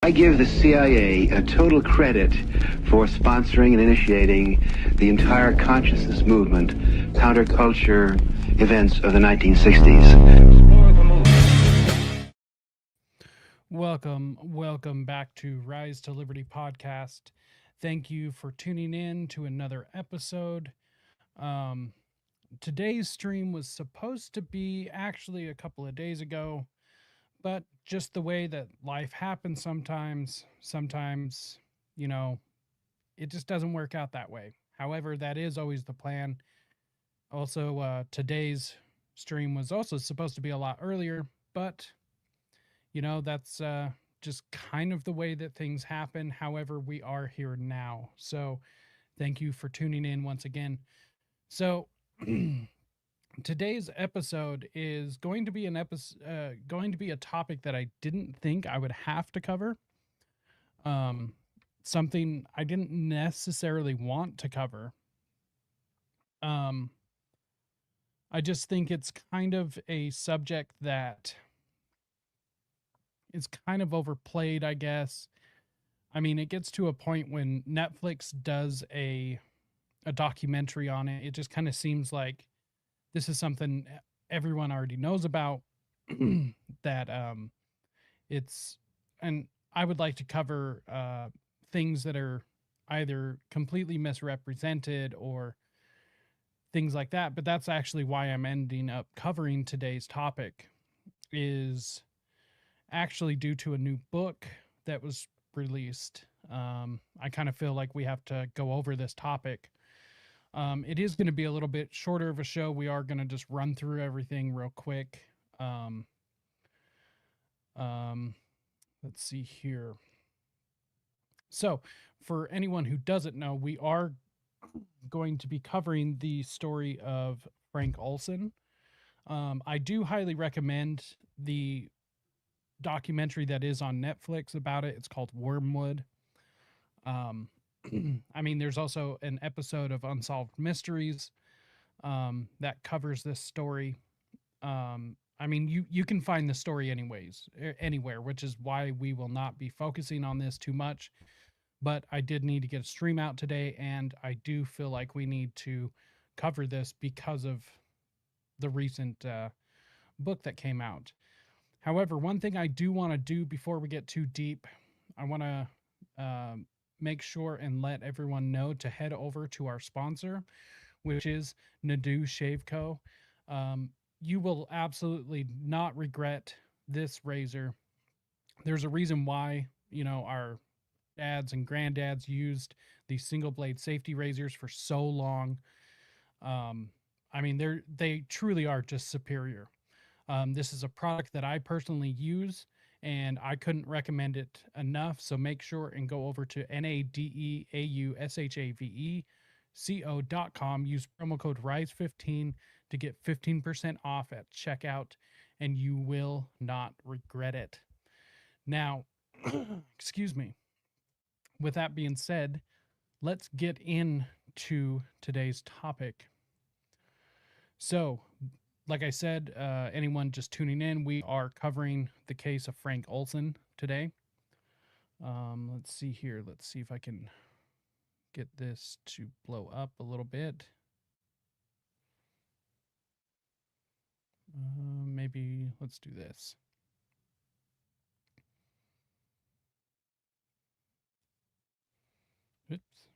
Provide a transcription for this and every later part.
I give the CIA a total credit for sponsoring and initiating the entire consciousness movement, counterculture events of the 1960s. Welcome back to Rise to Liberty podcast. Thank you for tuning in to another episode. Today's stream was supposed to be actually a couple of days ago, but just the way that life happens sometimes, it just doesn't work out that way. However, that is always the plan. Also, today's stream was also supposed to be a lot earlier, but that's just kind of the way that things happen. However, we are here now. So thank you for tuning in once again. So today's episode is going to be a topic that I didn't think I would have to cover. Something I didn't necessarily want to cover. I just think it's kind of a subject that is kind of overplayed, I guess. I mean, it gets to a point when Netflix does a documentary on it. It just kind of seems like this is something everyone already knows about. that it's and I would like to cover things that are either completely misrepresented or things like that. But that's actually why I'm ending up covering today's topic, is actually due to a new book that was released. I kind of feel like we have to go over this topic. It is going to be a little bit shorter of a show. We are going to just run through everything real quick. Let's see here. So, for anyone who doesn't know, we are going to be covering the story of Frank Olsen. I do highly recommend the documentary that is on Netflix about it. It's called Wormwood. I mean, there's also an episode of Unsolved Mysteries that covers this story. I mean, you can find the story anywhere, which is why we will not be focusing on this too much. But I did need to get a stream out today, and I do feel like we need to cover this because of the recent book that came out. However, one thing I do want to do before we get too deep, I want to make sure and let everyone know to head over to our sponsor, which is Nadu Shave Co. You will absolutely not regret this razor. There's a reason why, our dads and granddads used these single blade safety razors for so long. I mean, they truly are just superior. This is a product that I personally use, and I couldn't recommend it enough. So make sure and go over to NADEAUSHAVECO.com. Use promo code RISE15 to get 15% off at checkout, and you will not regret it. Now, excuse me. With that being said, let's get into today's topic. So, like I said, anyone just tuning in, we are covering the case of Frank Olsen today. Let's see here. Let's see if I can get this to blow up a little bit. Maybe let's do this. Oops.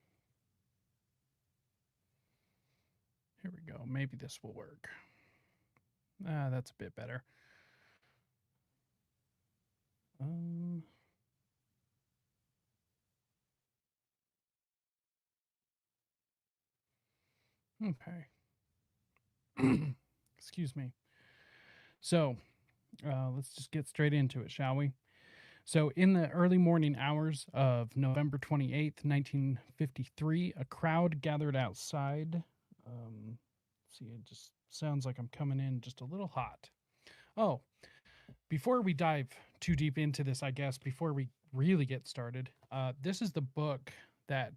Here we go. Maybe this will work. That's a bit better. Okay. Excuse me. So, let's just get straight into it, shall we? So, in the early morning hours of November 28th, 1953, a crowd gathered outside. See, it just sounds like I'm coming in just a little hot. Oh, before we dive too deep into this, I guess, before we really get started, this is the book that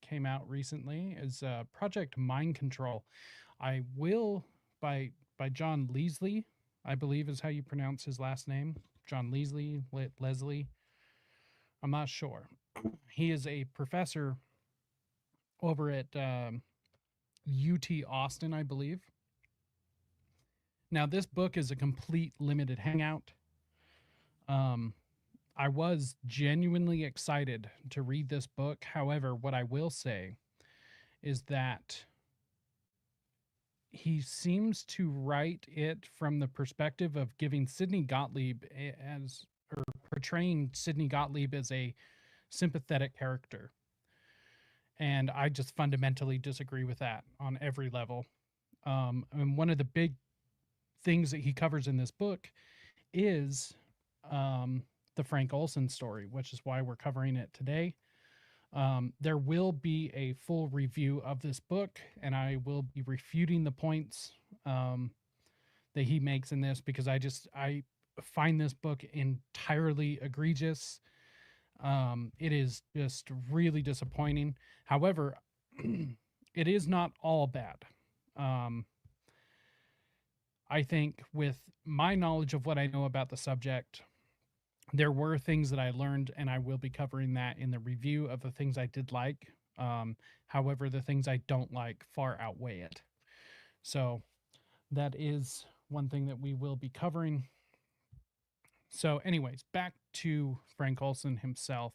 came out recently, is Project Mind Control. I will, by John Leslie, I believe is how you pronounce his last name. John Leslie. I'm not sure. He is a professor over at UT Austin, I believe. Now, this book is a complete limited hangout. Um, I was genuinely excited to read this book. However, what I will say is that he seems to write it from the perspective of giving Sidney Gottlieb as, or portraying Sidney Gottlieb as a sympathetic character. And I just fundamentally disagree with that on every level. And one of the big things that he covers in this book is the Frank Olsen story, which is why we're covering it today. There will be a full review of this book, and I will be refuting the points that he makes in this, because I find this book entirely egregious. It is just really disappointing. However, it is not all bad. I think with my knowledge of what I know about the subject, there were things that I learned, and I will be covering that in the review of the things I did like. However, the things I don't like far outweigh it. So that is one thing that we will be covering. So anyways, back to Frank Olsen himself.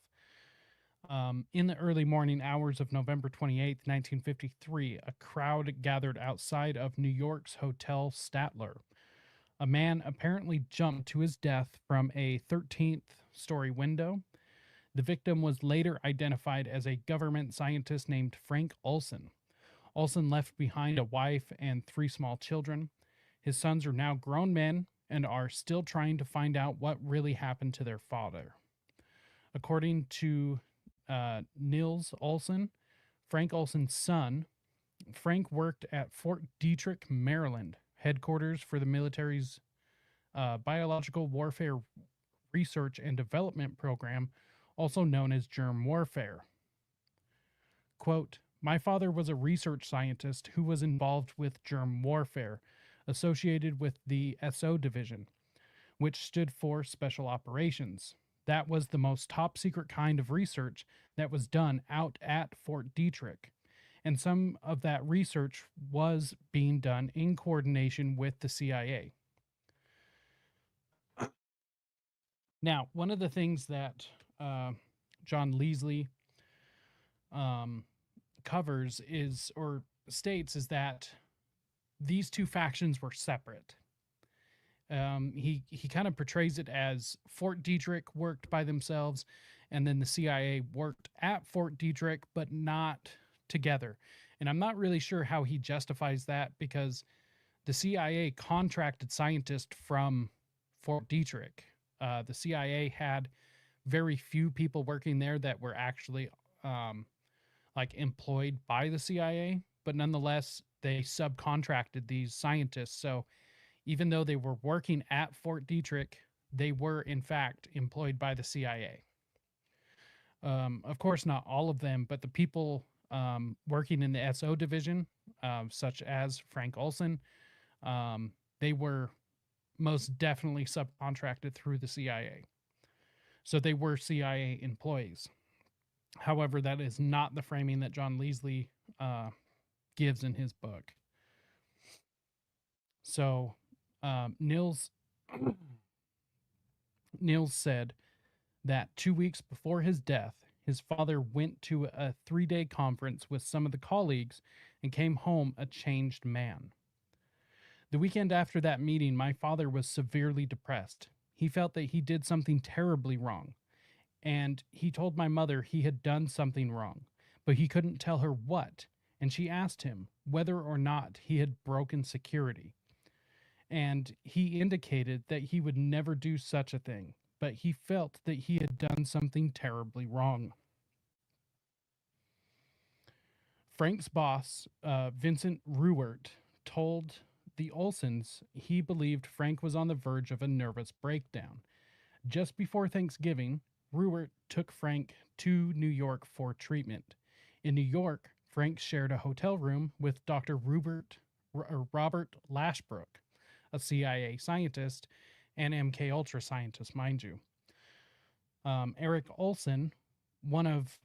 In the early morning hours of November 28th, 1953, a crowd gathered outside of New York's Hotel Statler. A man apparently jumped to his death from a 13th story window. The victim was later identified as a government scientist named Frank Olsen. Olsen left behind a wife and 3 small children. His sons are now grown men and are still trying to find out what really happened to their father. According to Nils Olsen, Frank Olsen's son, Frank worked at Fort Detrick, Maryland, headquarters for the military's Biological Warfare Research and Development Program, also known as germ warfare. Quote, "My father was a research scientist who was involved with germ warfare, associated with the SO division, which stood for Special Operations. That was the most top secret kind of research that was done out at Fort Detrick. And some of that research was being done in coordination with the CIA." Now, one of the things that John Leasley covers is, or states, is that these two factions were separate. He kind of portrays it as Fort Detrick worked by themselves, and then the CIA worked at Fort Detrick, but not together. And I'm not really sure how he justifies that, because the CIA contracted scientists from Fort Detrick. The CIA had very few people working there that were actually employed by the CIA, but nonetheless, they subcontracted these scientists. So even though they were working at Fort Detrick, they were in fact employed by the CIA. Of course, not all of them, but the people working in the SO division, such as Frank Olsen, they were most definitely subcontracted through the CIA. So they were CIA employees. However, that is not the framing that John Leasley gives in his book. So Nils said that 2 weeks before his death, his father went to a 3-day conference with some of the colleagues and came home a changed man. "The weekend after that meeting, my father was severely depressed. He felt that he did something terribly wrong, and he told my mother he had done something wrong, but he couldn't tell her what, and she asked him whether or not he had broken security. And he indicated that he would never do such a thing, but he felt that he had done something terribly wrong." Frank's boss, Vincent Ruwert, told the Olsens he believed Frank was on the verge of a nervous breakdown. Just before Thanksgiving, Ruwert took Frank to New York for treatment. In New York, Frank shared a hotel room with Dr. Robert Lashbrook, a CIA scientist and MKUltra scientist, mind you. Eric Olsen, one of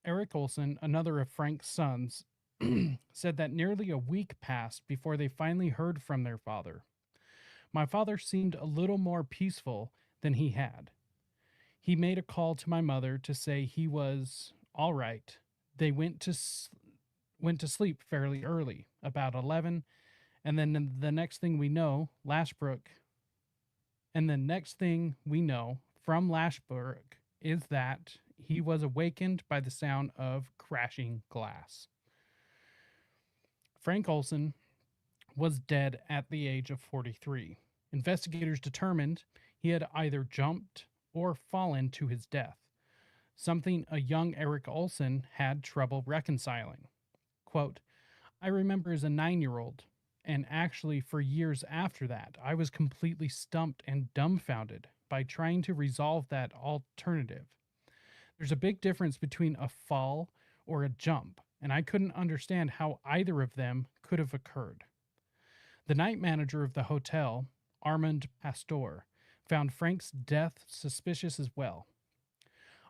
Eric Olsen, another of Frank's sons, said that nearly a week passed before they finally heard from their father. My father seemed a little more peaceful than he had. He made a call to my mother to say he was all right. They went to sleep fairly early, about 11, and then the next thing we know, Lashbrook, and the next thing we know from Lashbrook is that he was awakened by the sound of crashing glass. Frank Olsen was dead at the age of 43. Investigators determined he had either jumped or fallen to his death, something a young Eric Olsen had trouble reconciling. Quote, I remember as a 9-year-old, and actually for years after that, I was completely stumped and dumbfounded by trying to resolve that alternative. There's a big difference between a fall or a jump, and I couldn't understand how either of them could have occurred. The night manager of the hotel, Armand Pastor, found Frank's death suspicious as well.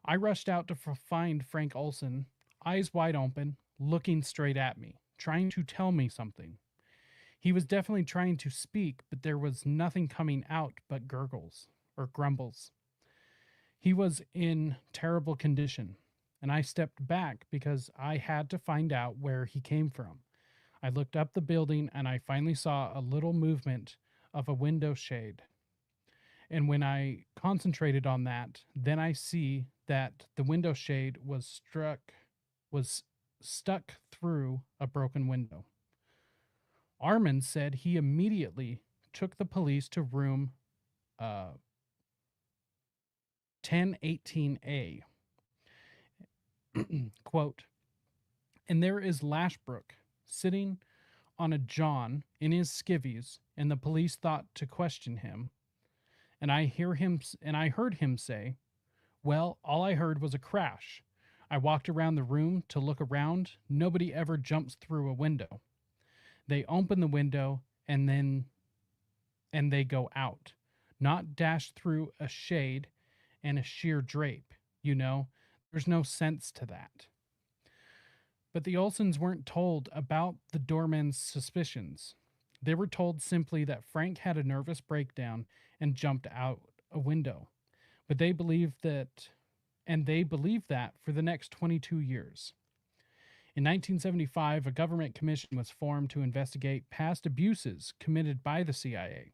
I rushed out to find Frank Olsen, eyes wide open, looking straight at me, trying to tell me something. He was definitely trying to speak, but there was nothing coming out but gurgles or grumbles. He was in terrible condition, and I stepped back because I had to find out where he came from. I looked up the building and I finally saw a little movement of a window shade. And when I concentrated on that, then I see that the window shade was stuck through a broken window. Armand said he immediately took the police to room 1018A. Quote, and there is Lashbrook sitting on a john in his skivvies, and the police thought to question him. And I heard him say, well, all I heard was a crash. I walked around the room to look around. Nobody ever jumps through a window. They open the window and they go out, not dash through a shade and a sheer drape. You know, there's no sense to that. But the Olsens weren't told about the doorman's suspicions. They were told simply that Frank had a nervous breakdown and jumped out a window. But they believed that for the next 22 years. In 1975, a government commission was formed to investigate past abuses committed by the CIA.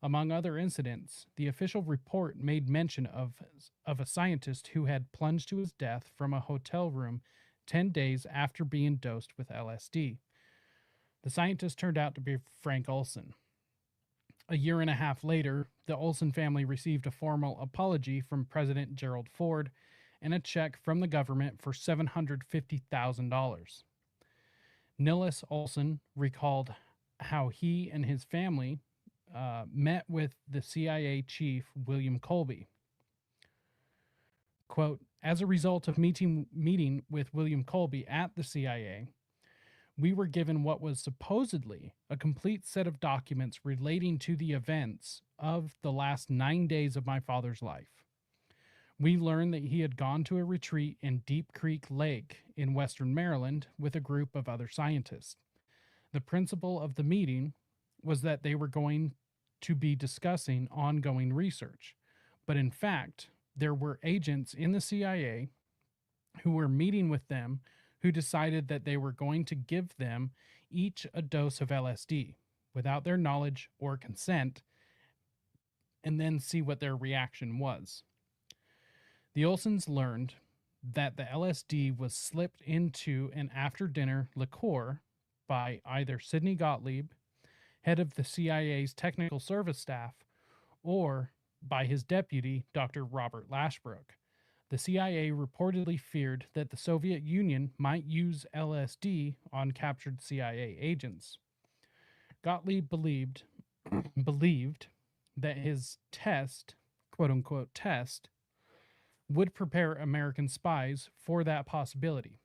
Among other incidents, the official report made mention of a scientist who had plunged to his death from a hotel room 10 days after being dosed with LSD. The scientist turned out to be Frank Olsen. A year and a half later, the Olsen family received a formal apology from President Gerald Ford and a check from the government for $750,000. Nils Olsen recalled how he and his family met with the CIA chief, William Colby. Quote, as a result of meeting with William Colby at the CIA, we were given what was supposedly a complete set of documents relating to the events of the last 9 days of my father's life. We learned that he had gone to a retreat in Deep Creek Lake in western Maryland with a group of other scientists. The principle of the meeting was that they were going to be discussing ongoing research, but in fact, there were agents in the CIA who were meeting with them who decided that they were going to give them each a dose of LSD without their knowledge or consent and then see what their reaction was. The Olsens learned that the LSD was slipped into an after-dinner liqueur by either Sidney Gottlieb, head of the CIA's technical service staff, or by his deputy, Dr. Robert Lashbrook. The CIA reportedly feared that the Soviet Union might use LSD on captured CIA agents. Gottlieb believed that his test, quote-unquote test, would prepare American spies for that possibility.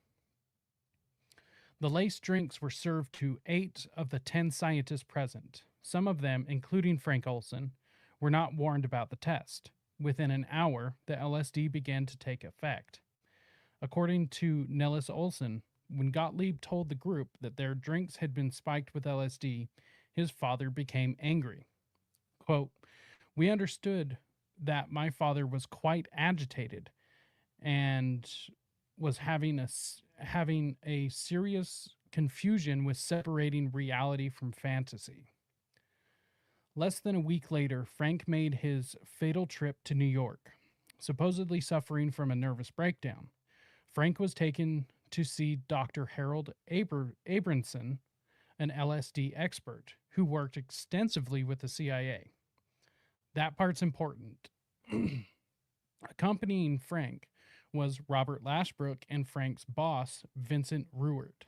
The laced drinks were served to 8 of the 10 scientists present. Some of them, including Frank Olsen, were not warned about the test. within an hour, the LSD began to take effect. According to Nellis Olsen, when Gottlieb told the group that their drinks had been spiked with LSD, his father became angry. Quote, "We understood that my father was quite agitated and was having a serious confusion with separating reality from fantasy." Less than a week later, Frank made his fatal trip to New York, supposedly suffering from a nervous breakdown. Frank was taken to see Dr. Harold Abramson, an LSD expert who worked extensively with the CIA. That part's important. Accompanying Frank was Robert Lashbrook and Frank's boss, Vincent Ruart.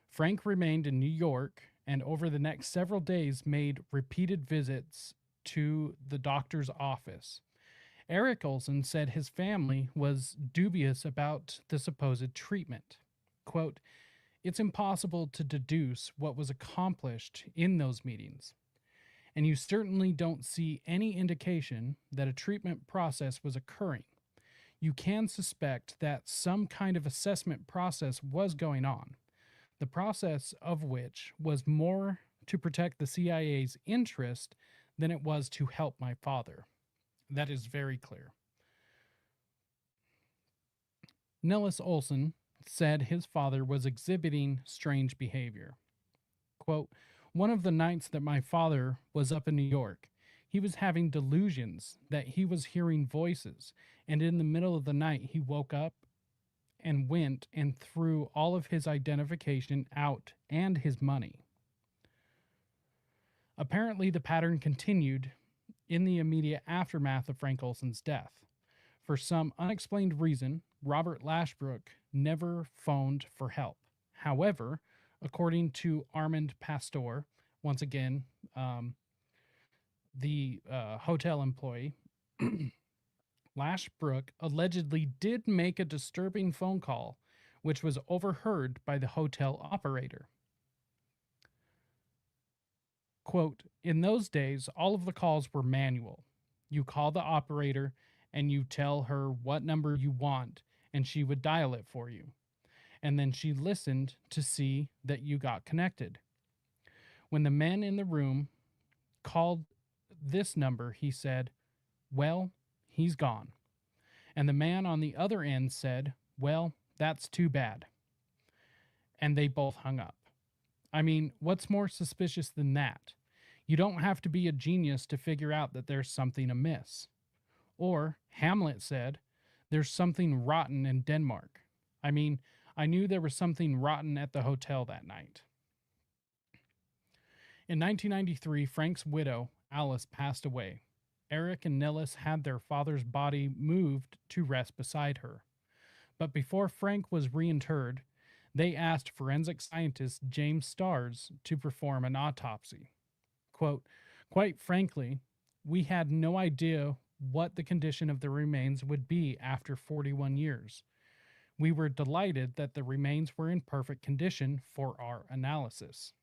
Frank remained in New York and over the next several days made repeated visits to the doctor's office. Eric Olsen said his family was dubious about the supposed treatment. Quote, "It's impossible to deduce what was accomplished in those meetings, and you certainly don't see any indication that a treatment process was occurring. You can suspect that some kind of assessment process was going on, the process of which was more to protect the CIA's interest than it was to help my father." That is very clear. Nellis Olsen said his father was exhibiting strange behavior. Quote, "One of the nights that my father was up in New York, he was having delusions that he was hearing voices, and in the middle of the night he woke up and went and threw all of his identification out and his money." Apparently, the pattern continued in the immediate aftermath of Frank Olsen's death. For some unexplained reason, Robert Lashbrook never phoned for help. However, according to Armand Pastor, once again, the hotel employee, Lashbrook allegedly did make a disturbing phone call, which was overheard by the hotel operator. Quote, "In those days, all of the calls were manual. You call the operator and you tell her what number you want, and she would dial it for you. And then she listened to see that you got connected. When the men in the room called this number, he said, 'Well, he's gone.' And the man on the other end said, 'Well, that's too bad.' And they both hung up. I mean, what's more suspicious than that? You don't have to be a genius to figure out that there's something amiss. Or, Hamlet said, 'There's something rotten in Denmark.' I mean, I knew there was something rotten at the hotel that night." In 1993, Frank's widow, Alice, passed away. Eric and Nellis had their father's body moved to rest beside her. But before Frank was reinterred, they asked forensic scientist James Stars to perform an autopsy. Quote, "Quite frankly, we had no idea what the condition of the remains would be after 41 years. We were delighted that the remains were in perfect condition for our analysis."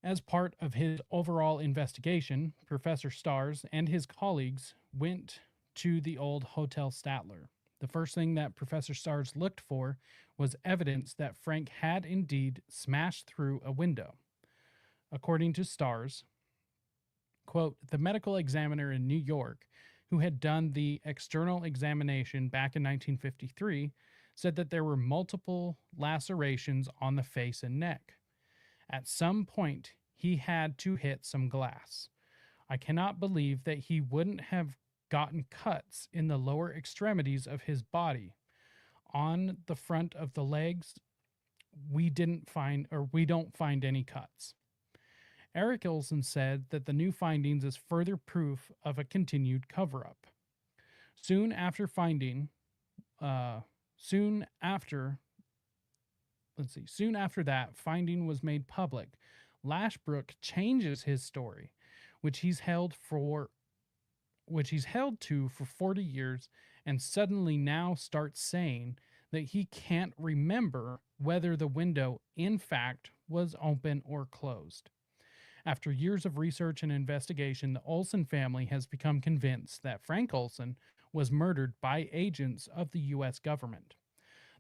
As part of his overall investigation, Professor Stars and his colleagues went to the old Hotel Statler. The first thing that Professor Stars looked for was evidence that Frank had indeed smashed through a window. According to Stars, quote, "The medical examiner in New York, who had done the external examination back in 1953, said that there were multiple lacerations on the face and neck. At some point, he had to hit some glass. I cannot believe that he wouldn't have gotten cuts in the lower extremities of his body. On the front of the legs, we don't find any cuts." Eric Olsen said that the new findings is further proof of a continued cover-up. Soon after that finding was made public, Lashbrook changes his story, which he's held to for 40 years, and suddenly now starts saying that he can't remember whether the window in fact was open or closed. After years of research and investigation, the Olsen family has become convinced that Frank Olsen was murdered by agents of the US government.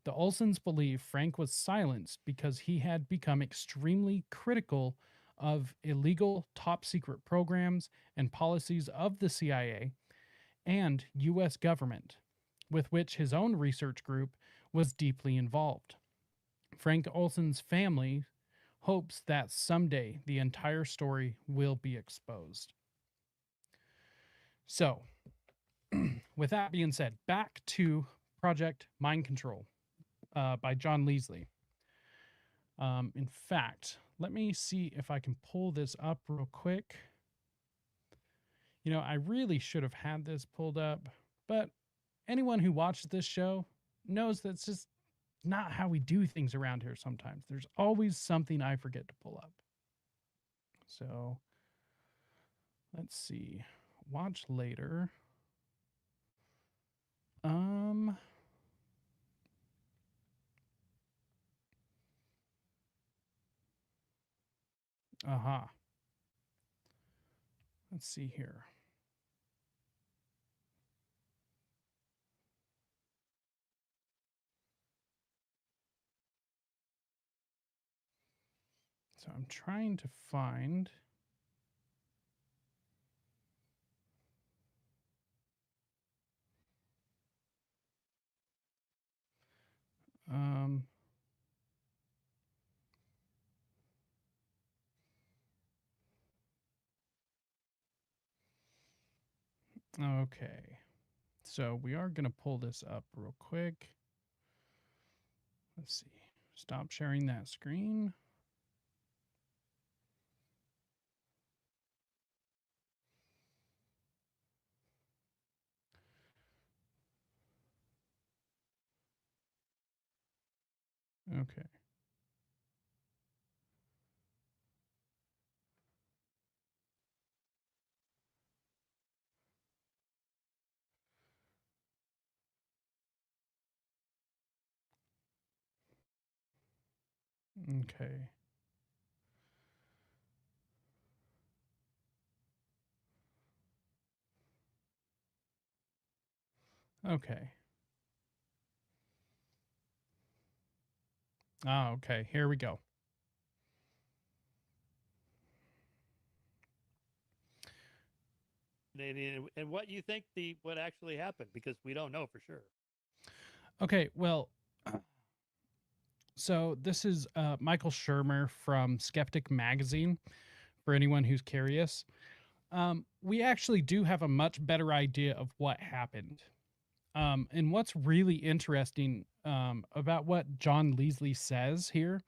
The Olsens believe Frank was silenced because he had become extremely critical of illegal top secret programs and policies of the CIA and US government, with which his own research group was deeply involved. Frank Olsen's family hopes that someday the entire story will be exposed. So, with that being said, back to Project Mind Control by John Leslie. In fact, let me see if I can pull this up real quick. You know, I really should have had this pulled up, but anyone who watches this show knows that's just not how we do things around here sometimes. There's always something I forget to pull up. So let's see. Watch later. Aha. Let's see here. So I'm trying to find. Okay. So we are going to pull this up real quick. Let's see. Stop sharing that screen. Okay. Okay. Okay. Okay. Here we go. And what you think what actually happened, because we don't know for sure. Okay. Well, so this is Michael Shermer from Skeptic Magazine, for anyone who's curious. We actually do have a much better idea of what happened. And what's really interesting about what John Leslie says here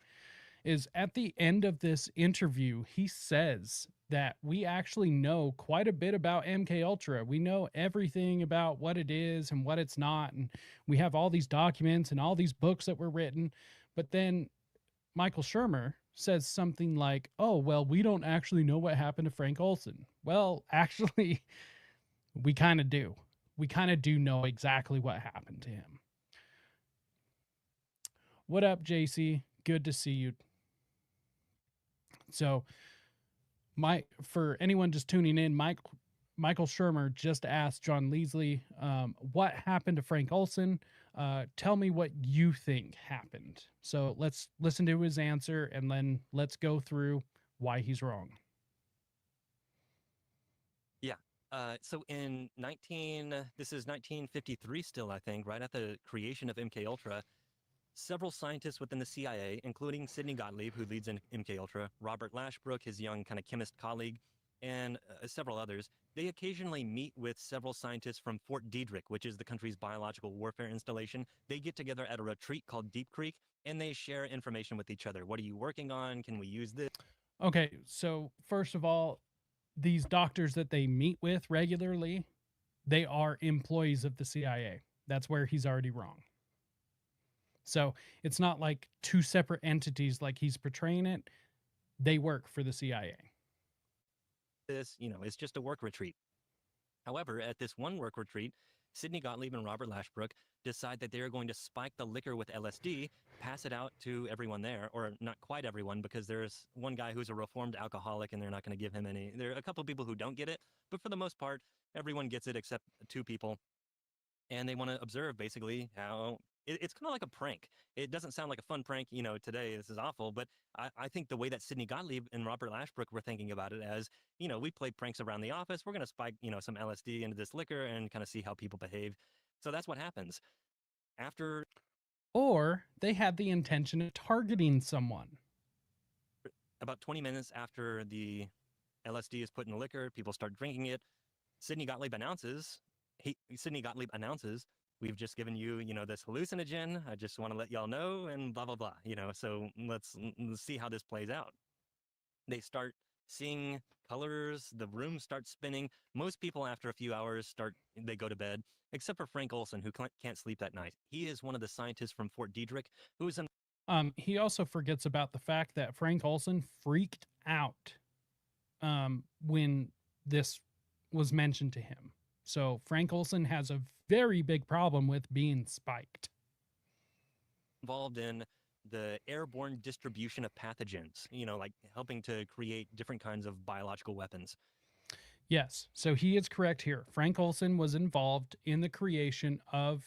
is at the end of this interview, he says that we actually know quite a bit about MK Ultra. We know everything about what it is and what it's not, and we have all these documents and all these books that were written. But then Michael Shermer says something like, "Oh, well, we don't actually know what happened to Frank Olsen." Well, actually, we kind of do. We kind of do know exactly what happened to him. What up, JC? Good to see you. So, for anyone just tuning in, Michael Shermer just asked John Leslie, what happened to Frank Olsen? Tell me what you think happened. So let's listen to his answer and then let's go through why he's wrong. Yeah. So this is 1953 still, I think, right at the creation of MKUltra. Several scientists within the CIA, including Sidney Gottlieb, who leads in MKUltra, Robert Lashbrook, his young kind of chemist colleague, and several others, they occasionally meet with several scientists from Fort Detrick, which is the country's biological warfare installation. They get together at a retreat called Deep Creek, and they share information with each other. What are you working on? Can we use this? Okay, so first of all, these doctors that they meet with regularly, they are employees of the CIA. That's where he's already wrong. So it's not like two separate entities like he's portraying it. They work for the CIA. It's just a work retreat. However, at this one work retreat, Sidney Gottlieb and Robert Lashbrook decide that they're going to spike the liquor with LSD, pass it out to everyone there, or not quite everyone, because there's one guy who's a reformed alcoholic and they're not going to give him any. There are a couple of people who don't get it, but for the most part, everyone gets it except 2 people. And they want to observe basically how it's kind of like a prank. It doesn't sound like a fun prank, today. This is awful, but I think the way that Sidney Gottlieb and Robert Lashbrook were thinking about it as, we played pranks around the office. We're going to spike, some LSD into this liquor and kind of see how people behave. So that's what happens. After Or they had the intention of targeting someone. about 20 minutes after the LSD is put in the liquor, people start drinking it. Sidney Gottlieb announces, we've just given you, this hallucinogen. I just want to let y'all know, and blah, blah, blah, so let's see how this plays out. They start seeing colors. The room starts spinning. Most people, after a few hours, they go to bed, except for Frank Olsen, who can't sleep that night. He is one of the scientists from Fort Detrick, who is He also forgets about the fact that Frank Olsen freaked out when this was mentioned to him. So Frank Olsen has a very big problem with being spiked. involved in the airborne distribution of pathogens, like helping to create different kinds of biological weapons. Yes, so he is correct here. Frank Olsen was involved in the creation of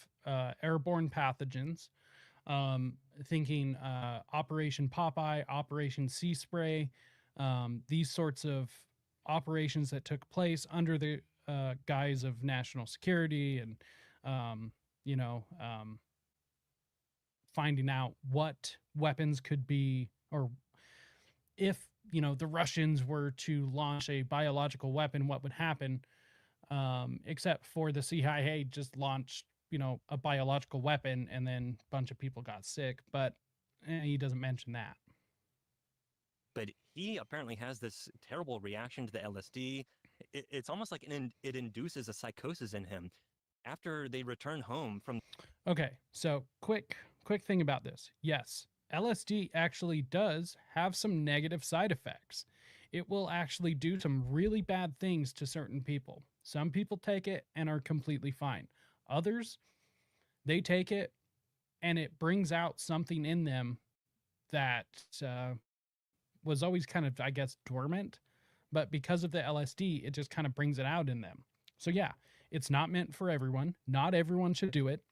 airborne pathogens, thinking Operation Popeye, Operation Sea Spray, these sorts of operations that took place under the guise of national security and, finding out what weapons could be, or if, the Russians were to launch a biological weapon, what would happen, except for the CIA just launched, a biological weapon and then a bunch of people got sick. But he doesn't mention that. But he apparently has this terrible reaction to the LSD. It's almost like it induces a psychosis in him. After they return home from... Okay, so quick thing about this. Yes, LSD actually does have some negative side effects. It will actually do some really bad things to certain people. Some people take it and are completely fine. Others, they take it and it brings out something in them that was always kind of, I guess, dormant. But because of the LSD, it just kind of brings it out in them. So yeah, it's not meant for everyone. Not everyone should do it.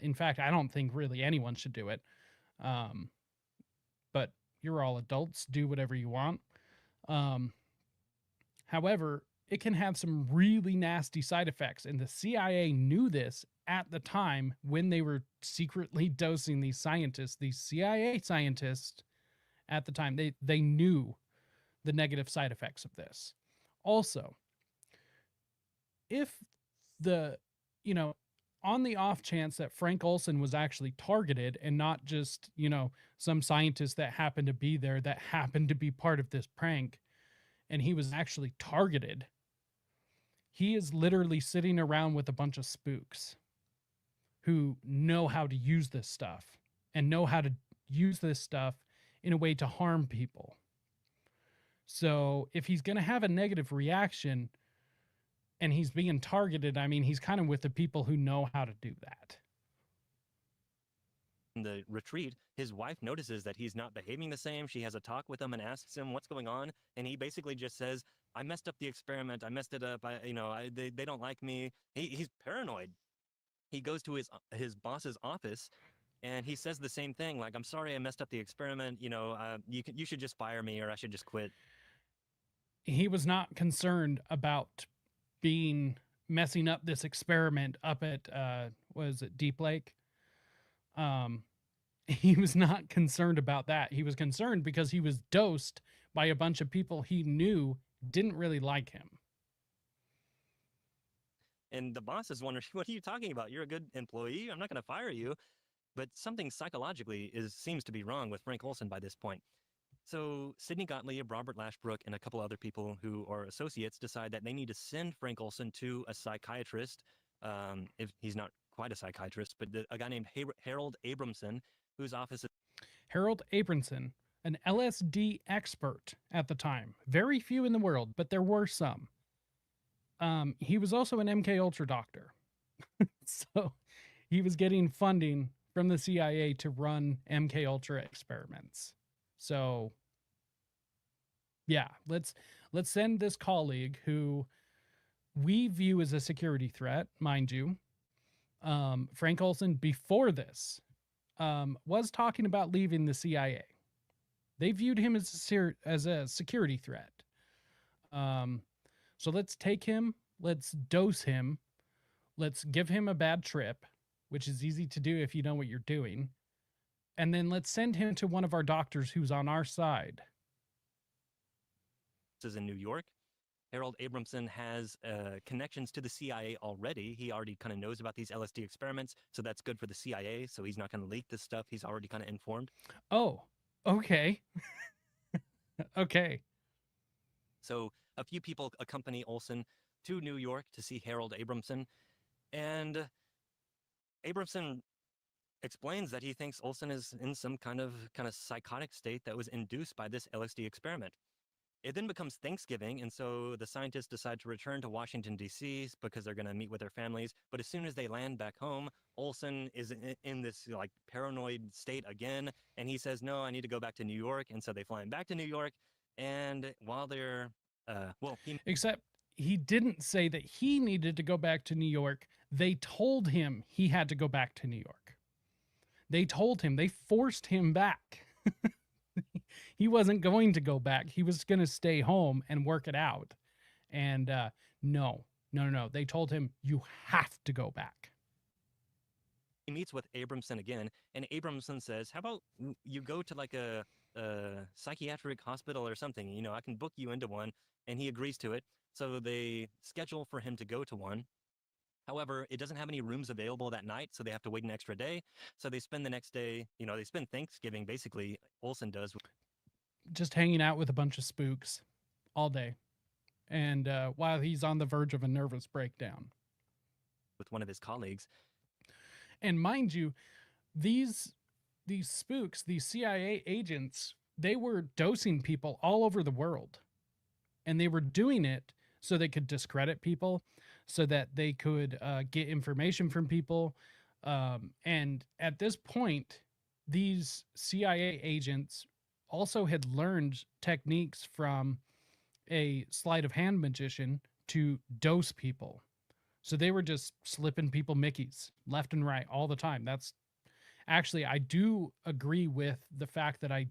In fact, I don't think really anyone should do it. But you're all adults. Do whatever you want. However, it can have some really nasty side effects. And the CIA knew this at the time when they were secretly dosing these scientists. These CIA scientists at the time, they knew the negative side effects of this. Also, if on the off chance that Frank Olsen was actually targeted and not just, some scientist that happened to be there that happened to be part of this prank, and he was actually targeted, he is literally sitting around with a bunch of spooks who know how to use this stuff and know how to use this stuff in a way to harm people. So if he's going to have a negative reaction and he's being targeted, I mean, he's kind of with the people who know how to do that. In the retreat, his wife notices that he's not behaving the same. She has a talk with him and asks him what's going on. And he basically just says, I messed up the experiment. I messed it up. They don't like me. He's paranoid. He goes to his boss's office and he says the same thing. Like, I'm sorry, I messed up the experiment. You should just fire me, or I should just quit. He was not concerned about messing up this experiment up at, was it Deep Lake? He was not concerned about that. He was concerned because he was dosed by a bunch of people he knew didn't really like him. And the boss is wondering, what are you talking about? You're a good employee. I'm not going to fire you. But something psychologically seems to be wrong with Frank Olsen by this point. So Sidney Gottlieb, Robert Lashbrook, and a couple other people who are associates decide that they need to send Frank Olsen to a psychiatrist, if he's not quite a psychiatrist, but a guy named Harold Abramson, whose office is... Harold Abramson, an LSD expert at the time. Very few in the world, but there were some. He was also an MKUltra doctor. So he was getting funding from the CIA to run MKUltra experiments. So yeah, let's send this colleague who we view as a security threat, mind you. Frank Olsen before this was talking about leaving the CIA. They viewed him as a security threat. So let's take him, let's dose him, let's give him a bad trip, which is easy to do if you know what you're doing. And then let's send him to one of our doctors who's on our side. This is in New York. Harold Abramson has connections to the CIA already. He already kind of knows about these LSD experiments, so that's good for the CIA. So he's not going to leak this stuff. He's already kind of informed. Oh, okay. Okay. So a few people accompany Olsen to New York to see Harold Abramson, and Abramson explains that he thinks Olsen is in some kind of psychotic state that was induced by this LSD experiment. It then becomes Thanksgiving, and so the scientists decide to return to Washington, D.C. because they're going to meet with their families. But as soon as they land back home, Olsen is in this like paranoid state again, and he says, no, I need to go back to New York. And so they fly him back to New York, and while they're, except he didn't say that he needed to go back to New York. They told him he had to go back to New York. They told him, they forced him back. He wasn't going to go back. He was going to stay home and work it out. And no. They told him, you have to go back. He meets with Abramson again, and Abramson says, how about you go to like a psychiatric hospital or something? You know, I can book you into one. And he agrees to it. So they schedule for him to go to one. However, it doesn't have any rooms available that night, so they have to wait an extra day. So they spend the next day, they spend Thanksgiving, basically, Olsen does. Just hanging out with a bunch of spooks all day. And while he's on the verge of a nervous breakdown. With one of his colleagues. And mind you, these spooks, these CIA agents, they were dosing people all over the world. And they were doing it so they could discredit people, so that they could get information from people. And at this point, these CIA agents also had learned techniques from a sleight of hand magician to dose people. So they were just slipping people Mickeys left and right all the time. That's actually, I do agree with the fact that I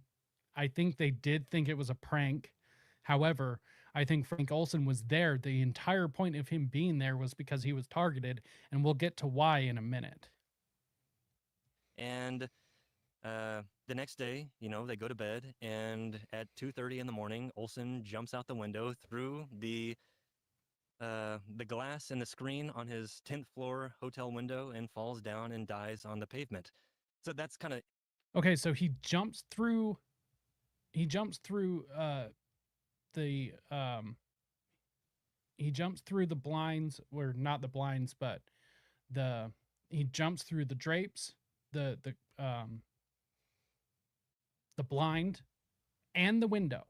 think they did think it was a prank. However, I think Frank Olsen was there. The entire point of him being there was because he was targeted, and we'll get to why in a minute. And the next day, they go to bed, and at 2:30 in the morning, Olsen jumps out the window through the glass and the screen on his 10th floor hotel window and falls down and dies on the pavement. So that's kind of okay. So he jumps through the he jumps through the blinds, or not the blinds, but he jumps through the drapes, the blind and the window.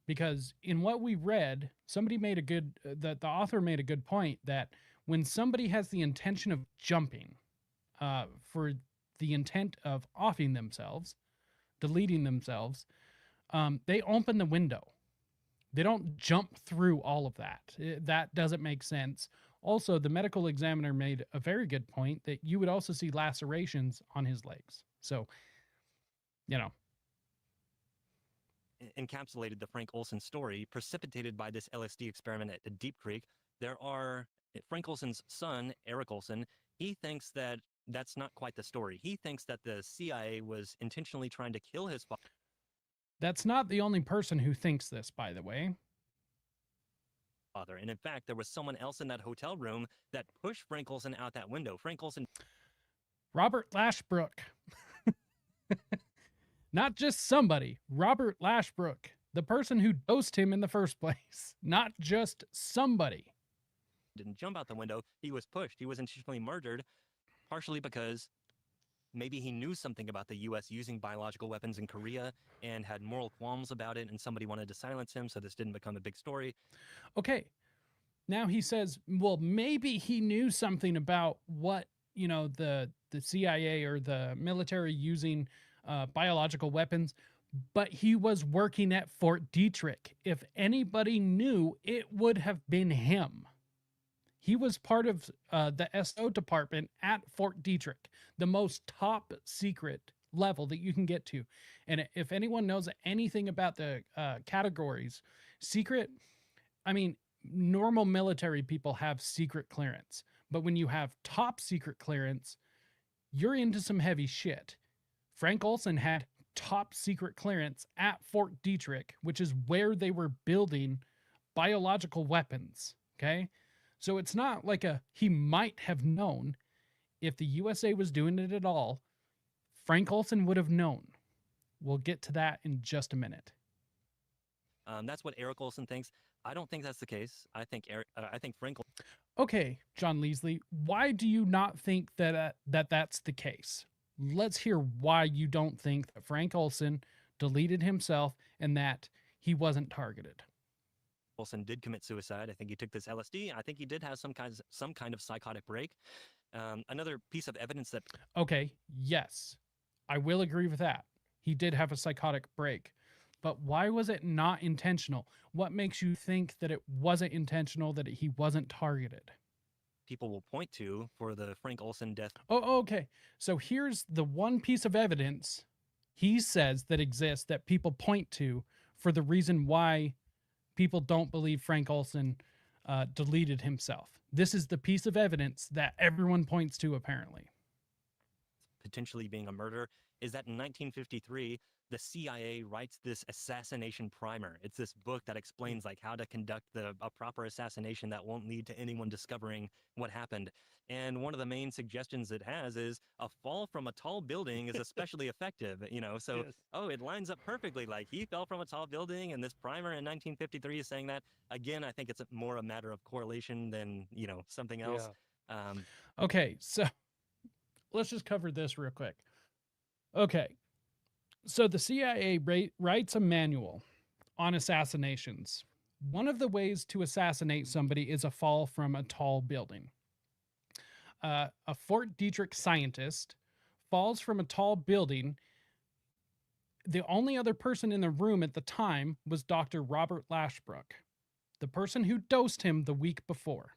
Because in what we read, somebody made the author made a good point that when somebody has the intention of jumping for the intent of offing themselves, deleting themselves, they open the window. They don't jump through all of that. That doesn't make sense. Also, the medical examiner made a very good point that you would also see lacerations on his legs. So, encapsulated the Frank Olsen story, precipitated by this LSD experiment at Deep Creek. There are Frank Olsen's son, Eric Olsen. He thinks that that's not quite the story. He thinks that the CIA was intentionally trying to kill his father. That's not the only person who thinks this, by the way. And in fact, there was someone else in that hotel room that pushed Frank Olsen out that window. Frank Olsen. Robert Lashbrook. Not just somebody. Robert Lashbrook. The person who dosed him in the first place. Not just somebody. Didn't jump out the window. He was pushed. He was intentionally murdered, partially because maybe he knew something about the U.S. using biological weapons in Korea and had moral qualms about it, and somebody wanted to silence him, so this didn't become a big story. Okay, Now he says, well, maybe he knew something about what, the CIA or the military using biological weapons, but he was working at Fort Detrick. If anybody knew, it would have been him. He was part of the SO department at Fort Detrick, the most top secret level that you can get to. And if anyone knows anything about the categories, secret, I mean, normal military people have secret clearance. But when you have top secret clearance, you're into some heavy shit. Frank Olsen had top secret clearance at Fort Detrick, which is where they were building biological weapons. Okay. So it's not like he might have known. If the USA was doing it at all, Frank Olsen would have known. We'll get to that in just a minute. That's what Eric Olsen thinks. I don't think that's the case. I think Frank. Okay, John Leesley, why do you not think that that's the case? Let's hear why you don't think that Frank Olsen deleted himself and that he wasn't targeted. Olsen did commit suicide. I think he took this LSD. I think he did have some kind of psychotic break. Another piece of evidence that. Okay, yes, I will agree with that. He did have a psychotic break. But why was it not intentional? What makes you think that it wasn't intentional, that he wasn't targeted? People will point to for the Frank Olsen death. Oh, okay. So here's the one piece of evidence he says that exists that people point to for the reason why people don't believe Frank Olsen deleted himself. This is the piece of evidence that everyone points to, apparently. Potentially being a murder is that in 1953, the CIA writes this assassination primer. It's this book that explains like how to conduct a proper assassination that won't lead to anyone discovering what happened. And one of the main suggestions it has is a fall from a tall building is especially effective, so, Yes. Oh, it lines up perfectly. Like he fell from a tall building and this primer in 1953 is saying that. Again, I think it's more a matter of correlation than, something else. Yeah. Okay, so let's just cover this real quick. Okay. So the CIA writes a manual on assassinations. One of the ways to assassinate somebody is a fall from a tall building. A Fort Detrick scientist falls from a tall building. The only other person in the room at the time was Dr. Robert Lashbrook, the person who dosed him the week before.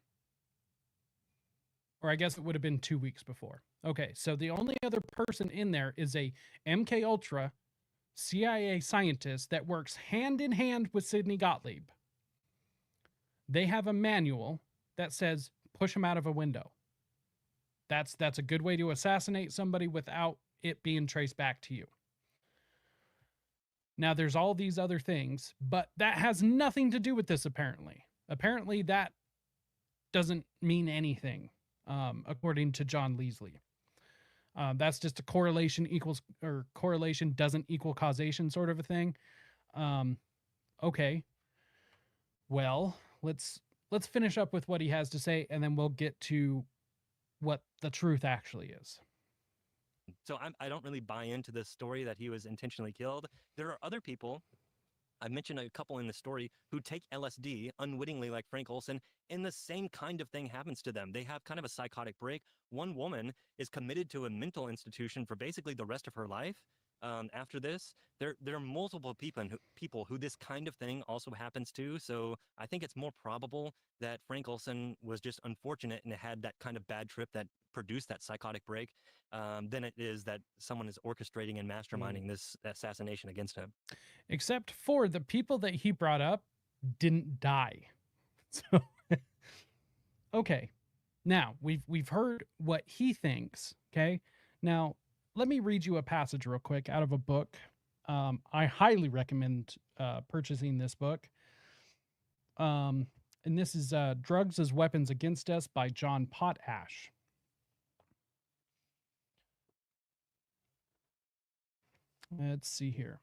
Or I guess it would have been 2 weeks before. Okay, so the only other person in there is a MKUltra CIA scientist that works hand in hand with Sidney Gottlieb. They have a manual that says push him out of a window. That's a good way to assassinate somebody without it being traced back to you. Now there's all these other things, but that has nothing to do with this apparently. Apparently that doesn't mean anything, according to John Leesley. That's just a correlation doesn't equal causation sort of a thing. Okay. Well, let's finish up with what he has to say, and then we'll get to what the truth actually is. So I don't really buy into the story that he was intentionally killed. There are other people, I mentioned a couple in the story, who take LSD unwittingly like Frank Olsen, and the same kind of thing happens to them. They have kind of a psychotic break. One woman is committed to a mental institution for basically the rest of her life. After this, there are multiple people who this kind of thing also happens to. So I think it's more probable that Frank Olsen was just unfortunate and had that kind of bad trip that produced that psychotic break, than it is that someone is orchestrating and masterminding this assassination against him. Except for the people that he brought up didn't die. So, okay. Now we've heard what he thinks. Okay. Now let me read you a passage real quick out of a book. I highly recommend purchasing this book. And this is Drugs as Weapons Against Us by John Potash. Let's see here.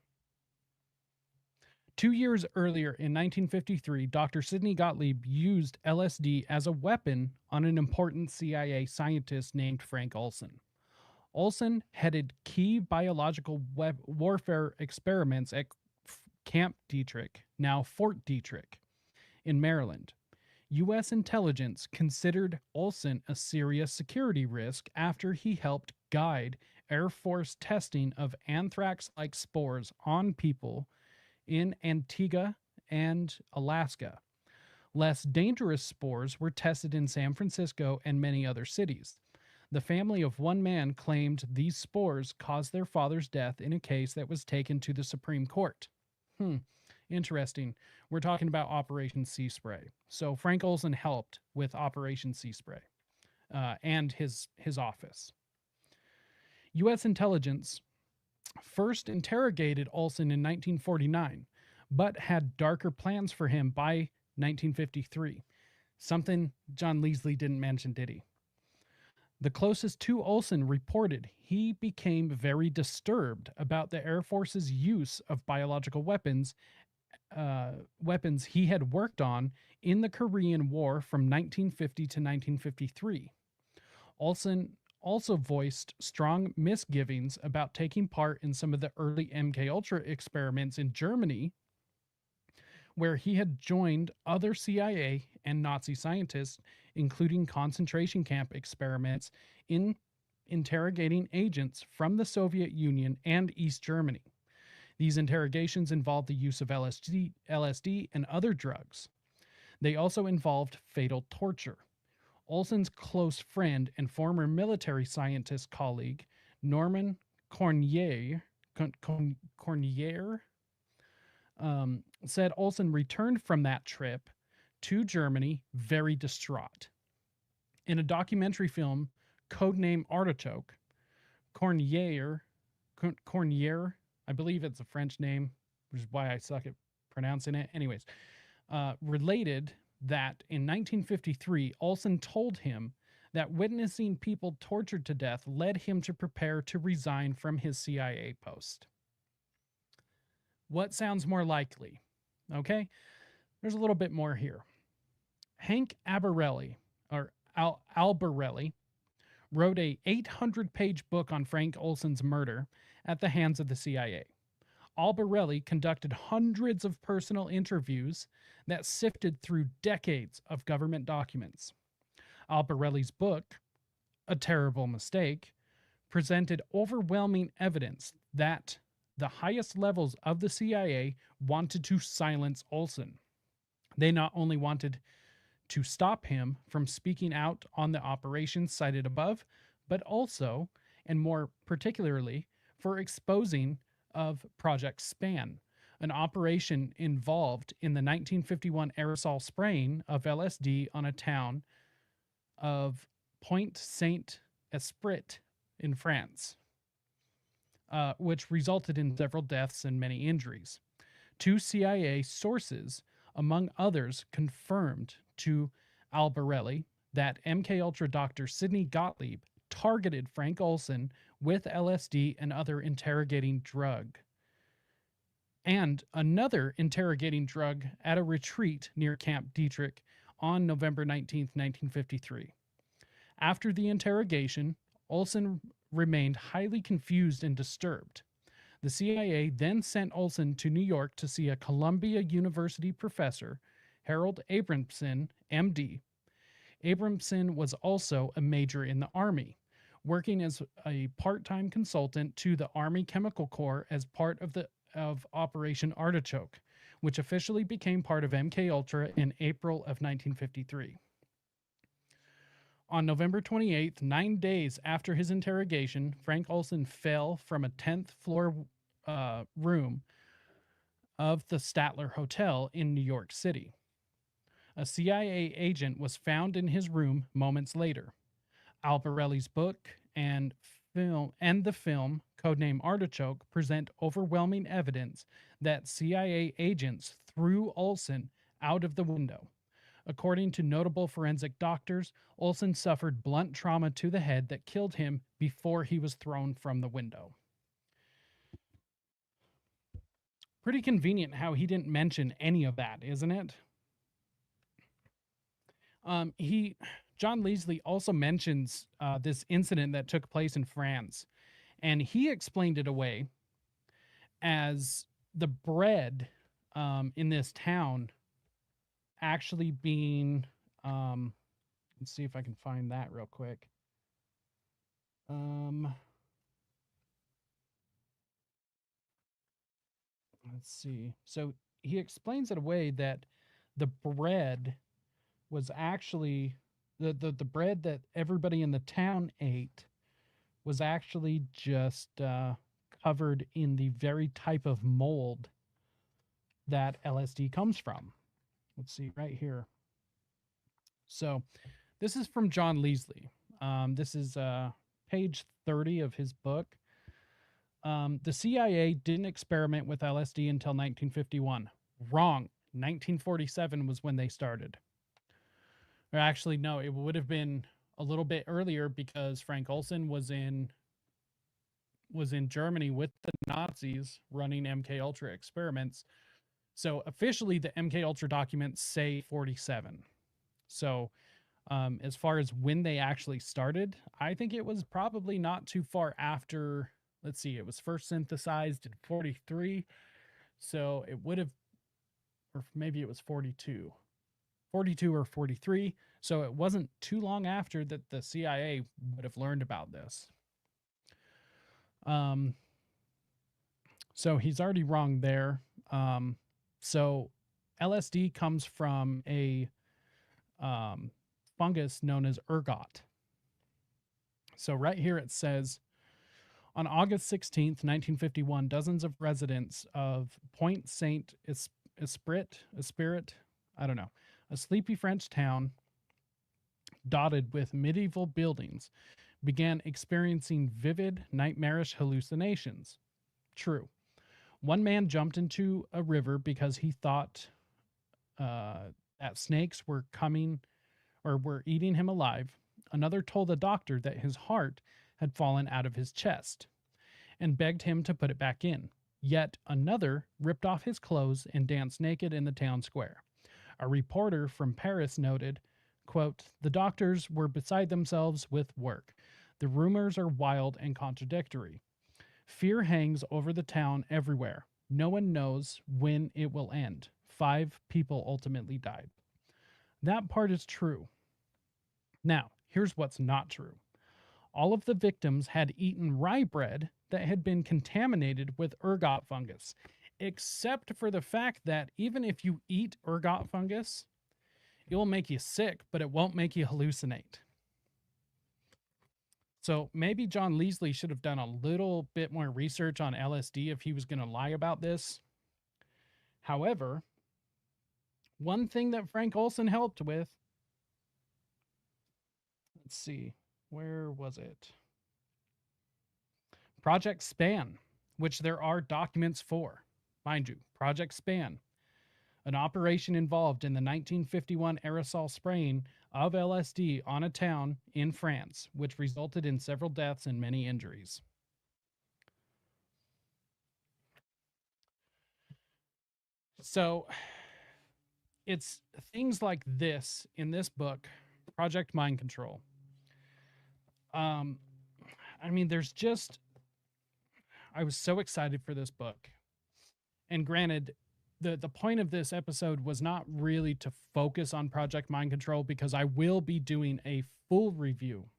2 years earlier, in 1953, Dr. Sidney Gottlieb used LSD as a weapon on an important CIA scientist named Frank Olsen. Olsen headed key biological warfare experiments at Camp Detrick, now Fort Detrick, in Maryland. U.S. intelligence considered Olsen a serious security risk after he helped guide Air Force testing of anthrax-like spores on people in Antigua and Alaska. Less dangerous spores were tested in San Francisco and many other cities. The family of one man claimed these spores caused their father's death in a case that was taken to the Supreme Court. Interesting. We're talking about Operation Sea Spray. So Frank Olsen helped with Operation Sea Spray and his office. U.S. intelligence first interrogated Olsen in 1949, but had darker plans for him by 1953. Something John Leslie didn't mention, did he? The closest to Olsen reported he became very disturbed about the Air Force's use of biological weapons he had worked on in the Korean War from 1950 to 1953. Olsen also voiced strong misgivings about taking part in some of the early MKUltra experiments in Germany, where he had joined other CIA and Nazi scientists, including concentration camp experiments in interrogating agents from the Soviet Union and East Germany. These interrogations involved the use of LSD and other drugs. They also involved fatal torture. Olsen's close friend and former military scientist colleague, Norman Cornier, said Olsen returned from that trip to Germany very distraught. In a documentary film, codename Artichoke, Cornier, I believe it's a French name, which is why I suck at pronouncing it. Anyways, related that in 1953, Olsen told him that witnessing people tortured to death led him to prepare to resign from his CIA post. What sounds more likely? Okay, there's a little bit more here. Hank Albarelli wrote a 800-page book on Frank Olsen's murder at the hands of the CIA. Albarelli conducted hundreds of personal interviews that sifted through decades of government documents. Albarelli's book, A Terrible Mistake, presented overwhelming evidence that the highest levels of the CIA wanted to silence Olsen. They not only wanted to stop him from speaking out on the operations cited above, but also, and more particularly, for exposing of Project Span, an operation involved in the 1951 aerosol spraying of LSD on a town of Point Saint-Esprit in France, which resulted in several deaths and many injuries. Two CIA sources, among others, confirmed to Albarelli that MKUltra Dr. Sidney Gottlieb targeted Frank Olsen with LSD and other interrogating drug. And another interrogating drug at a retreat near Camp Dietrich on November 19, 1953. After the interrogation, Olsen remained highly confused and disturbed. The CIA then sent Olsen to New York to see a Columbia University professor, Harold Abramson, MD. Abramson was also a major in the Army, working as a part-time consultant to the Army Chemical Corps as part of Operation Artichoke, which officially became part of MKUltra in April of 1953. On November 28th, 9 days after his interrogation, Frank Olsen fell from a 10th floor room of the Statler Hotel in New York City. A CIA agent was found in his room moments later. Albarelli's book and the film, codename Artichoke, present overwhelming evidence that CIA agents threw Olsen out of the window. According to notable forensic doctors, Olsen suffered blunt trauma to the head that killed him before he was thrown from the window. Pretty convenient how he didn't mention any of that, isn't it? John Leslie also mentions this incident that took place in France, and he explained it away as the bread in this town actually being Let's see if I can find that real quick. Let's see. So he explains it away that the bread was actually the bread that everybody in the town ate was actually just covered in the very type of mold that LSD comes from. Let's see right here. So this is from John Leasley. This is page 30 of his book. The CIA didn't experiment with LSD until 1951. Wrong. 1947 was when they started. Or actually, no, it would have been a little bit earlier because Frank Olsen was in Germany with the Nazis running MKUltra experiments. So officially, the MKUltra documents say 47. So as far as when they actually started, I think it was probably not too far after. Let's see, it was first synthesized in 43. So it would have, or maybe it was 42 or 43. So it wasn't too long after that the CIA would have learned about this. So he's already wrong there. So LSD comes from a fungus known as ergot. So right here it says, on August 16th, 1951, dozens of residents of Point Saint Esprit, I don't know, a sleepy French town dotted with medieval buildings, began experiencing vivid, nightmarish hallucinations. True. One man jumped into a river because he thought that snakes were coming or were eating him alive. Another told the doctor that his heart had fallen out of his chest and begged him to put it back in. Yet another ripped off his clothes and danced naked in the town square. A reporter from Paris noted, quote, "The doctors were beside themselves with work. The rumors are wild and contradictory. Fear hangs over the town everywhere. No one knows when it will end. 5 people ultimately died." That part is true. Now, here's what's not true. All of the victims had eaten rye bread that had been contaminated with ergot fungus, except for the fact that even if you eat ergot fungus, it will make you sick, but it won't make you hallucinate. So maybe John Leasley should have done a little bit more research on LSD if he was going to lie about this. However, one thing that Frank Olsen helped with, let's see, where was it? Project Span, which there are documents for. Mind you, Project Span, an operation involved in the 1951 aerosol spraying of LSD on a town in France, which resulted in several deaths and many injuries. So it's things like this in this book, Project Mind Control. I mean, there's just, I was so excited for this book. And granted, the point of this episode was not really to focus on Project Mind Control because I will be doing a full review.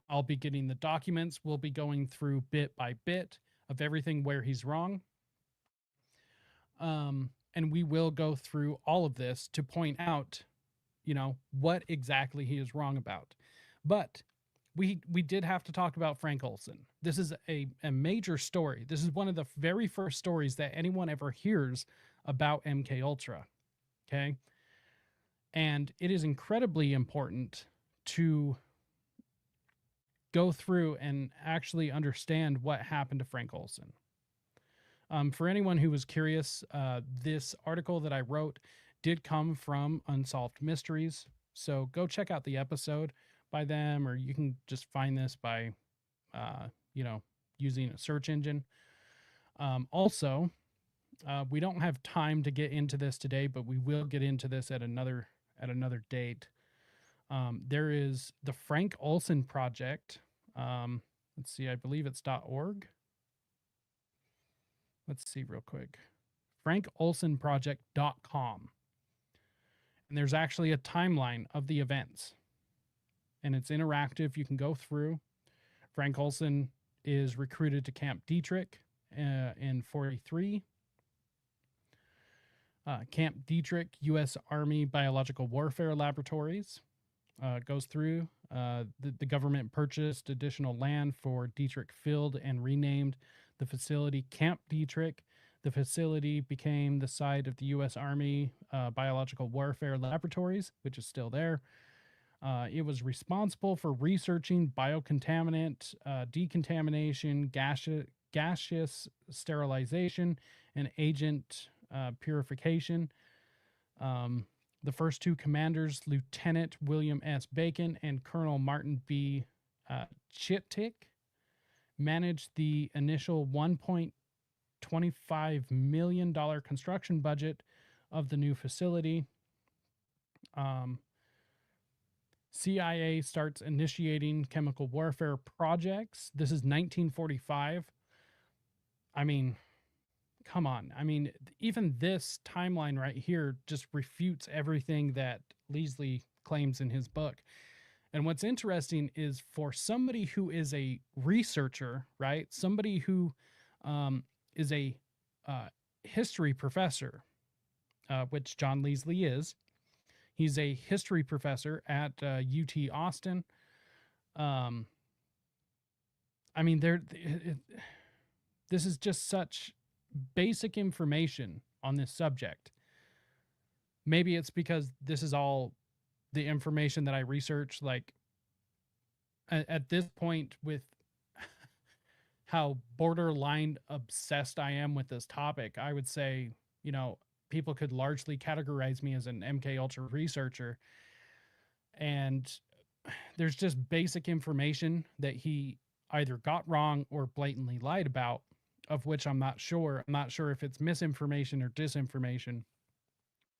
I'll be getting the documents. We'll be going through bit by bit of everything where he's wrong. And we will go through all of this to point out, you know, what exactly he is wrong about. But we did have to talk about Frank Olsen. This is a major story. This is one of the very first stories that anyone ever hears about MKUltra. Okay. And it is incredibly important to go through and actually understand what happened to Frank Olsen. For anyone who was curious, this article that I wrote did come from Unsolved Mysteries. So go check out the episode by them, or you can just find this by, using a search engine. Also, we don't have time to get into this today, but we will get into this at another date. There is the Frank Olsen Project. Let's see, I believe it's .org. Let's see real quick. FrankOlsenProject.com. And there's actually a timeline of the events, and it's interactive. You can go through. Frank Olsen is recruited to Camp Dietrich in 43. Camp Dietrich, U.S. Army Biological Warfare Laboratories, goes through. The government purchased additional land for Dietrich Field and renamed the facility Camp Dietrich. The facility became the site of the U.S. Army Biological Warfare Laboratories, which is still there. It was responsible for researching biocontaminant decontamination, gaseous sterilization, and agent purification. The first two commanders, Lieutenant William S. Bacon and Colonel Martin B. Chittick, managed the initial $1.25 million construction budget of the new facility. CIA starts initiating chemical warfare projects. This is 1945. I mean, come on. I mean, even this timeline right here just refutes everything that Leasley claims in his book. And what's interesting is for somebody who is a researcher, right? Somebody who is a history professor, which John Leasley is. He's a history professor at UT Austin. I mean, this is just such basic information on this subject. Maybe it's because this is all the information that I research. Like at this point, with how borderline obsessed I am with this topic, I would say, you know, people could largely categorize me as an MKUltra researcher. And there's just basic information that he either got wrong or blatantly lied about, of which I'm not sure. I'm not sure if it's misinformation or disinformation,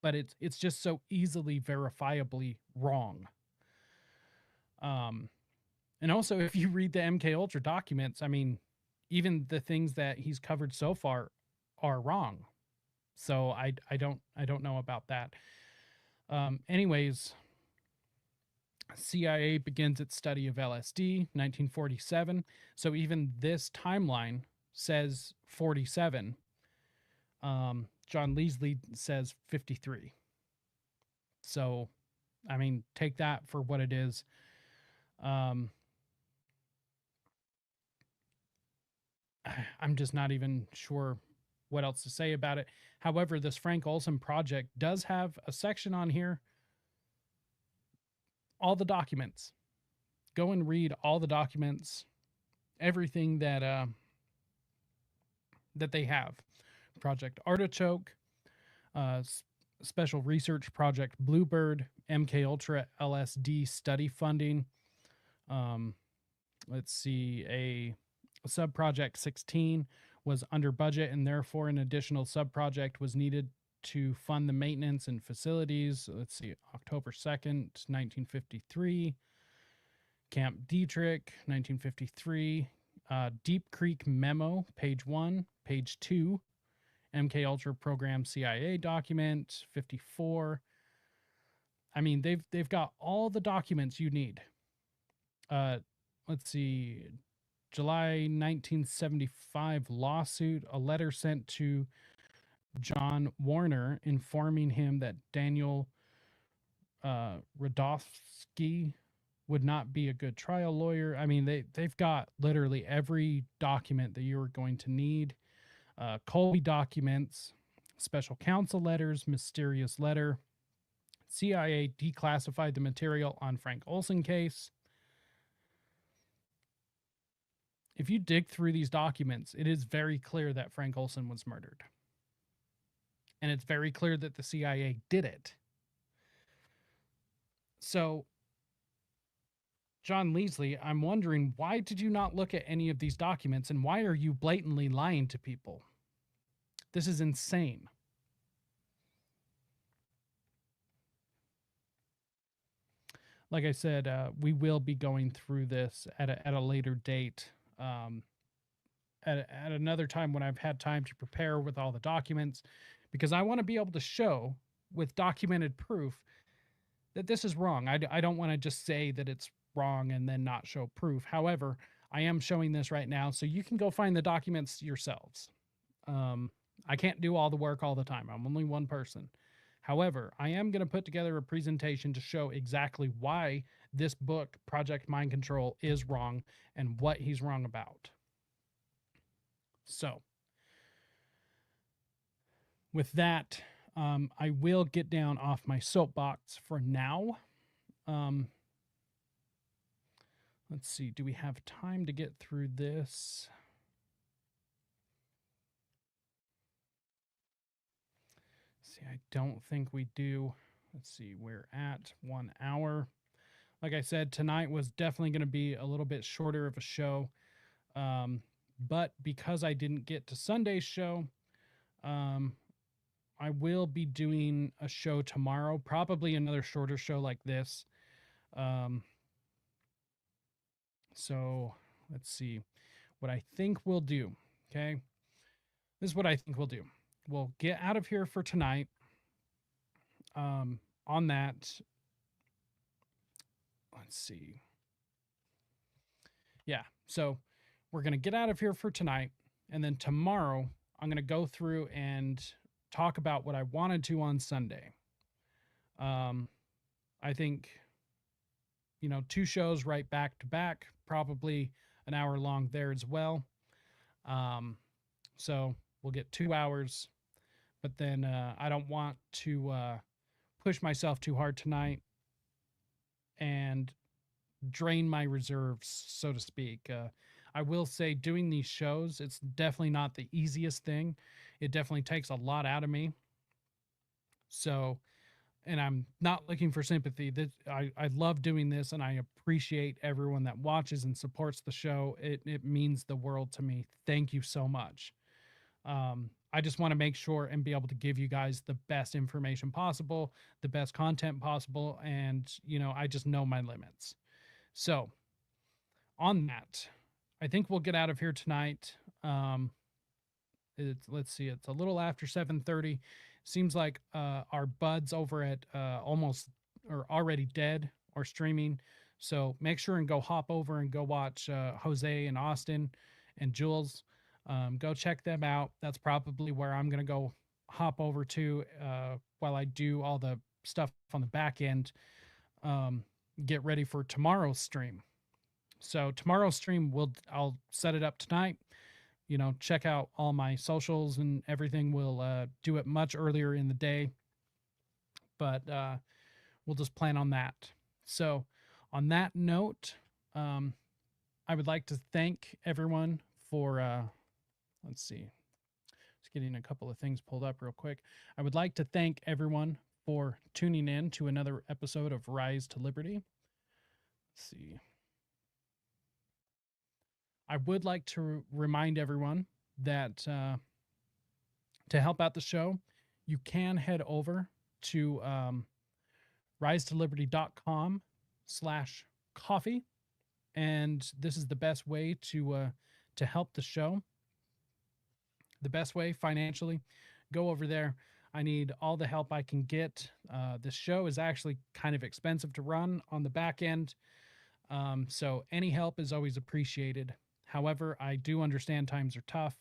but it's just so easily verifiably wrong. And also, if you read the MKUltra documents, I mean, even the things that he's covered so far are wrong. So I don't know about that. Anyways, CIA begins its study of LSD, 1947. So even this timeline says 47. John Leasley says 53. So, I mean, take that for what it is. I'm just not even sure what else to say about it. However, this Frank Olsen project does have a section on here. All the documents. Go and read all the documents. Everything that that they have. Project Artichoke, Special Research Project Bluebird, MKUltra LSD study funding. Let's see, a subproject 16 was under budget, and therefore an additional subproject was needed to fund the maintenance and facilities. Let's see, October 2nd, 1953. Camp Dietrich, 1953. Deep Creek Memo, page 1, page 2. MKUltra Program CIA document, 54. I mean, they've got all the documents you need. Let's see, July 1975 lawsuit, a letter sent to John Warner informing him that Daniel Radofsky would not be a good trial lawyer. I mean, they've got literally every document that you're going to need. Colby documents, special counsel letters, mysterious letter. CIA declassified the material on Frank Olsen case. If you dig through these documents, it is very clear that Frank Olsen was murdered. And it's very clear that the CIA did it. So, John Leasley, I'm wondering, why did you not look at any of these documents, and why are you blatantly lying to people? This is insane. Like I said, we will be going through this at a later date. At another time when I've had time to prepare with all the documents, because I want to be able to show with documented proof that this is wrong. I don't want to just say that it's wrong and then not show proof. However, I am showing this right now, so you can go find the documents yourselves. I can't do all the work all the time. I'm only one person. However, I am going to put together a presentation to show exactly why this book, Project Mind Control, is wrong and what he's wrong about. So, with that, I will get down off my soapbox for now. Let's see. Do we have time to get through this? See, I don't think we do. Let's see. We're at 1 hour. Like I said, tonight was definitely going to be a little bit shorter of a show. But because I didn't get to Sunday's show, I will be doing a show tomorrow, probably another shorter show like this. So let's see what I think we'll do. Okay. This is what I think we'll do. We'll get out of here for tonight. On that, let's see. Yeah. So we're going to get out of here for tonight. And then tomorrow, I'm going to go through and talk about what I wanted to on Sunday. I think, 2 shows right back to back, probably an hour long there as well. So we'll get 2 hours, but then I don't want to push myself too hard tonight and drain my reserves, so to speak. I will say doing these shows, it's definitely not the easiest thing. It definitely takes a lot out of me. So, and I'm not looking for sympathy. I love doing this, and I appreciate everyone that watches and supports the show. It means the world to me. Thank you so much. I just want to make sure and be able to give you guys the best information possible, the best content possible, and, I just know my limits. So, on that, I think we'll get out of here tonight. Let's see, it's a little after 7:30. Seems like our buds over at almost or already dead or streaming. So make sure and go hop over and go watch Jose and Austin and Jules. Go check them out. That's probably where I'm going to go hop over to while I do all the stuff on the back end. Get ready for tomorrow's stream. So tomorrow's stream, I'll set it up tonight. Check out all my socials and everything. We'll do it much earlier in the day, but we'll just plan on that. So on that note, I would like to thank everyone for, let's see, just getting a couple of things pulled up real quick. I would like to thank everyone for tuning in to another episode of Rise to Liberty. Let's see. I would like to remind everyone that to help out the show, you can head over to risetoliberty.com/coffee. And this is the best way to help the show. The best way financially, go over there. I need all the help I can get. This show is actually kind of expensive to run on the back end. So any help is always appreciated. However, I do understand times are tough,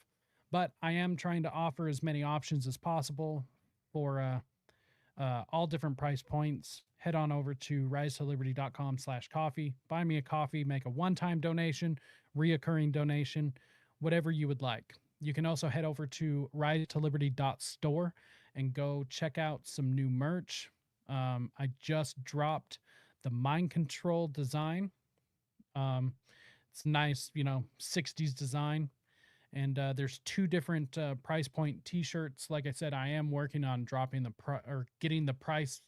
but I am trying to offer as many options as possible for all different price points. Head on over to risetoliberty.com/coffee. Buy me a coffee, make a one-time donation, reoccurring donation, whatever you would like. You can also head over to risetoliberty.store and go check out some new merch. I just dropped the Mind Control design. It's nice, 60s design. And there's 2 different price point t-shirts. Like I said, I am working on dropping getting the price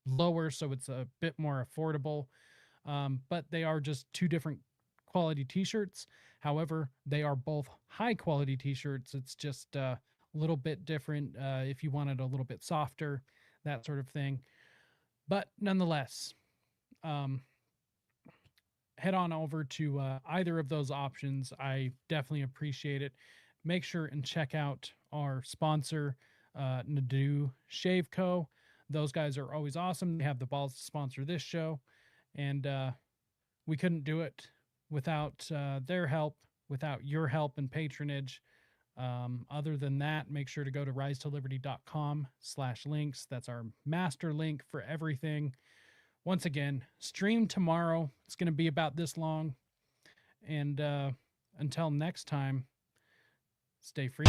lower so it's a bit more affordable. But they are just 2 different quality t-shirts. However, they are both high quality t-shirts. It's just a little bit different if you want it a little bit softer, that sort of thing. But nonetheless, head on over to either of those options. I definitely appreciate it. Make sure and check out our sponsor, Nadu Shave Co. Those guys are always awesome. They have the balls to sponsor this show, and we couldn't do it without their help, without your help and patronage. Other than that, make sure to go to risetoliberty.com/links. That's our master link for everything. Once again, stream tomorrow. It's going to be about this long. And until next time, stay free.